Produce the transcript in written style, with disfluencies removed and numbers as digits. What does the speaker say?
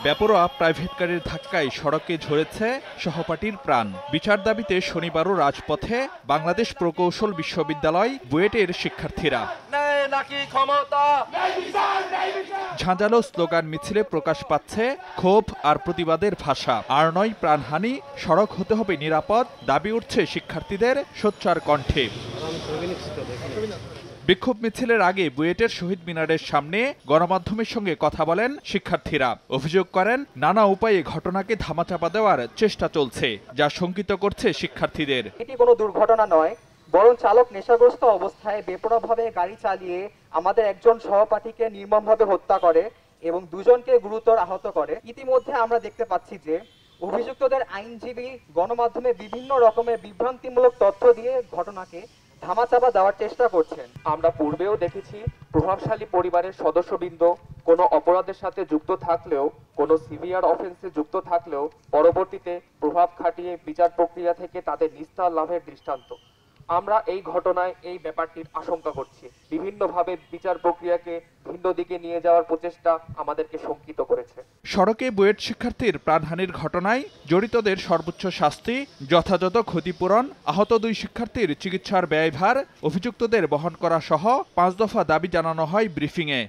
বেপরোয়া প্রাইভেট গাড়ির ধাক্কায় সড়কে ঝরেছে সহপাঠীর প্রাণ। বিচার দাবিতে শনিবারও রাজপথে বাংলাদেশ প্রকৌশল বিশ্ববিদ্যালয় বুয়েটের শিক্ষার্থীরা। ঝাঁঝালো স্লোগান মিছিলে প্রকাশ পাচ্ছে ক্ষোভ আর প্রতিবাদের ভাষা। আর নয় প্রাণহানি, সড়ক হতে হবে নিরাপদ, দাবি উঠছে শিক্ষার্থীদের সোচ্চার কণ্ঠে। বিক্ষোভ মিছিলের আগে বুয়েটের শহীদ মিনারের সামনে গণমাধ্যমের সঙ্গে কথা বলেন শিক্ষার্থীরা। অভিযোগ করেন নানা উপায়ে ঘটনাকে ধামাচাপা দেওয়ার চেষ্টা চলছে, যা শঙ্কিত করছে শিক্ষার্থীদের। এটি কোনো দুর্ঘটনা নয়, বরং চালক নেশাগ্রস্ত অবস্থায় বেপরোয়াভাবে গাড়ি চালিয়ে আমাদের একজন সহপাঠীকে নির্মমভাবে হত্যা করে এবং দুজনকে গুরুতর আহত করে। ইতিমধ্যে আমরা দেখতে পাচ্ছি যে অভিযুক্তদের আইনজীবী গণমাধ্যমে বিভিন্ন রকমের বিভ্রান্তিমূলক তথ্য দিয়ে ঘটনাকে ধামাচাপা দেওয়ার চেষ্টা করছেন। আমরা পূর্বেও দেখেছি প্রভাবশালী পরিবারের সদস্যবৃন্দ কোনো অপরাধের সাথে যুক্ত থাকলেও, কোনো সিভিয়ার অফেন্সে যুক্ত থাকলেও পরবর্তীতে প্রভাব খাটিয়ে বিচার প্রক্রিয়া থেকে তাদের নিস্তার লাভের দৃষ্টান্ত। আমরা এই ঘটনায় এই ব্যাপারটির আশঙ্কা করছি। বিভিন্নভাবে বিচার প্রক্রিয়াকে ভিন্ন দিকে নিয়ে যাওয়ার প্রচেষ্টা আমাদেরকে শঙ্কিত করেছে। সড়কে বুয়েট শিক্ষার্থীর প্রাণহানির ঘটনায় জড়িতদের সর্বোচ্চ শাস্তি, যথাযথ ক্ষতিপূরণ, আহত 2 শিক্ষার্থীর চিকিৎসার ব্যয়ভার অভিযুক্তদের বহন করা সহ 5 দফা দাবি জানানো হয় ব্রিফিংয়ে।